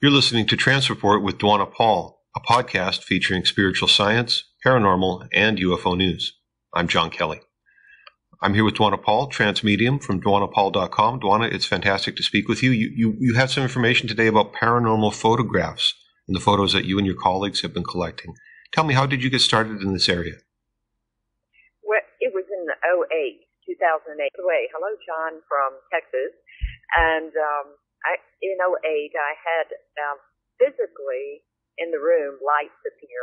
You're listening to Trance Report with Dwanna, a podcast featuring spiritual science, paranormal, and UFO news. I'm John Kelly. I'm here with Dwanna, trance medium from DwannaPaul.com. Dwanna, it's fantastic to speak with you. You have some information today about paranormal photographs and the photos that you and your colleagues have been collecting. Tell me, how did you get started in this area? Well, it was in 2008. Hello, John from Texas. And in 2008, I had physically in the room lights appear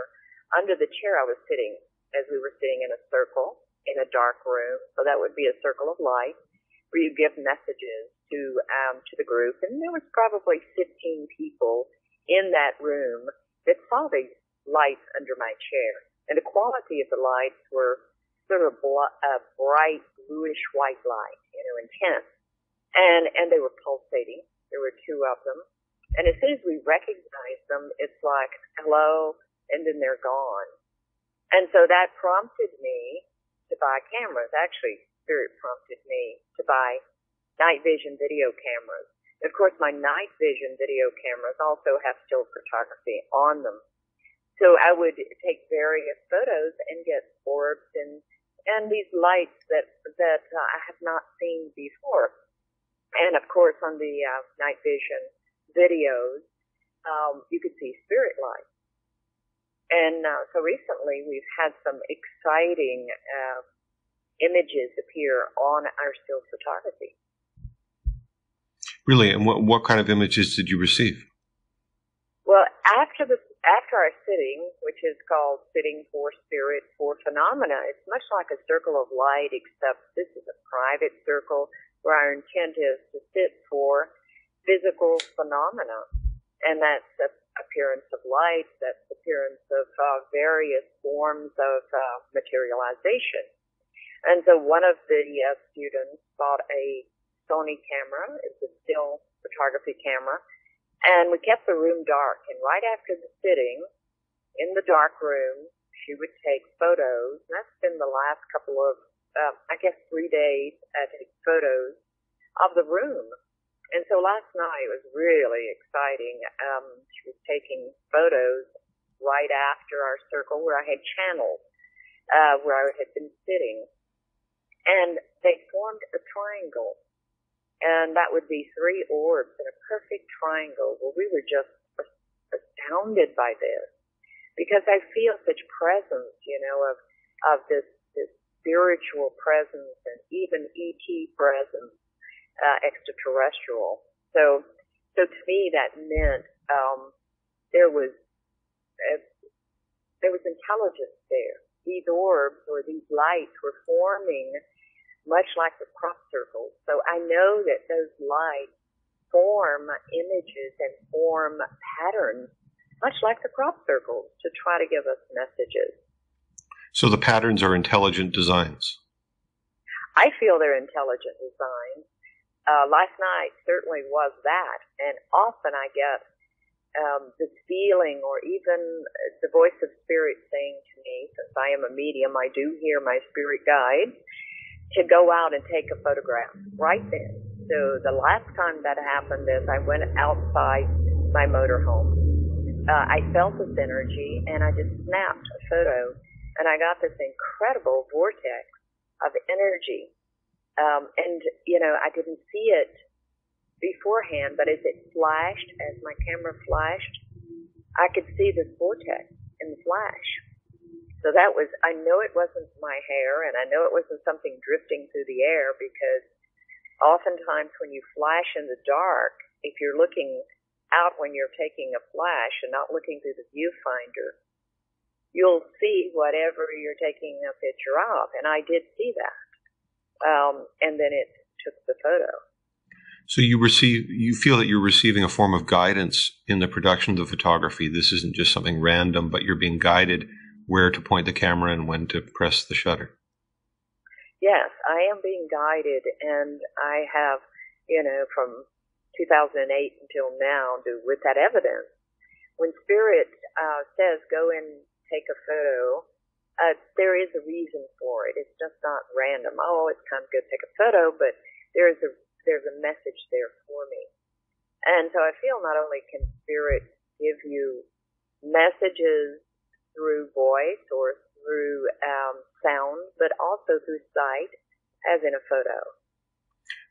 under the chair I was sitting, as we were sitting in a circle in a dark room. So that would be a circle of light where you give messages to the group. And there was probably 15 people in that room that saw these lights under my chair. And the quality of the lights were sort of bright bluish white light, intense. And they were pulsating. There were two of them. And as soon as we recognized them, it's like, hello, and then they're gone. And so that prompted me to buy cameras. Actually, Spirit prompted me to buy night vision video cameras. Of course, my night vision video cameras also have still photography on them. So I would take various photos and get orbs and these lights that I have not seen before. And, of course, on the night vision videos, you could see spirit lights. And so recently we've had some exciting images appear on our still photography. Really? And what kind of images did you receive? Well, after our sitting, which is called Sitting for Spirit for Phenomena, it's much like a circle of light, except this is a private circle where our intent is to sit for physical phenomena. And that's the appearance of light, that's the appearance of various forms of materialization. And so one of the students bought a Sony camera. It's a still photography camera. And we kept the room dark. And right after the sitting, in the dark room, she would take photos. And that's been the last couple of 3 days I take photos of the room. And so last night was really exciting. She was taking photos right after our circle where I had channeled, where I had been sitting. And they formed a triangle. And that would be 3 orbs in a perfect triangle. Well, we were just astounded by this because I feel such presence, of this spiritual presence and even ET presence, extraterrestrial. So to me that meant there was intelligence there. These orbs or these lights were forming much like the crop circles. So I know that those lights form images and form patterns much like the crop circles to try to give us messages. So the patterns are intelligent designs? I feel they're intelligent designs. Last night certainly was that, and often I get this feeling or even the voice of spirit saying to me, since I am a medium, I do hear my spirit guides, to go out and take a photograph right then. So the last time that happened is I went outside my motorhome. I felt this energy, and I just snapped a photo, and I got this incredible vortex of energy. I didn't see it beforehand, but as it flashed, as my camera flashed, I could see this vortex in the flash. So I know it wasn't my hair, and I know it wasn't something drifting through the air, because oftentimes when you flash in the dark, if you're looking out when you're taking a flash and not looking through the viewfinder, you'll see whatever you're taking a picture of. And I did see that. And then it took the photo. So you feel that you're receiving a form of guidance in the production of the photography. This isn't just something random, but you're being guided where to point the camera and when to press the shutter. Yes, I am being guided, and I have, from 2008 until now, with that evidence. When Spirit says go and take a photo, there is a reason for it. It's just not random. Oh, it's time to go take a photo, but there's a message there for me. And so I feel not only can spirit give you messages through voice or through sound, but also through sight, as in a photo.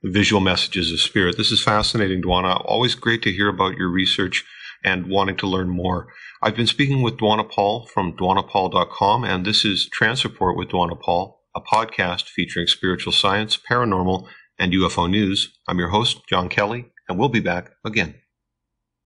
Visual messages of spirit. This is fascinating, Dwanna. Always great to hear about your research and wanting to learn more. I've been speaking with Dwanna Paul from DwannaPaul.com, and this is Trance Report with Dwanna Paul, a podcast featuring spiritual science, paranormal, and UFO news. I'm your host, John Kelly, and we'll be back again.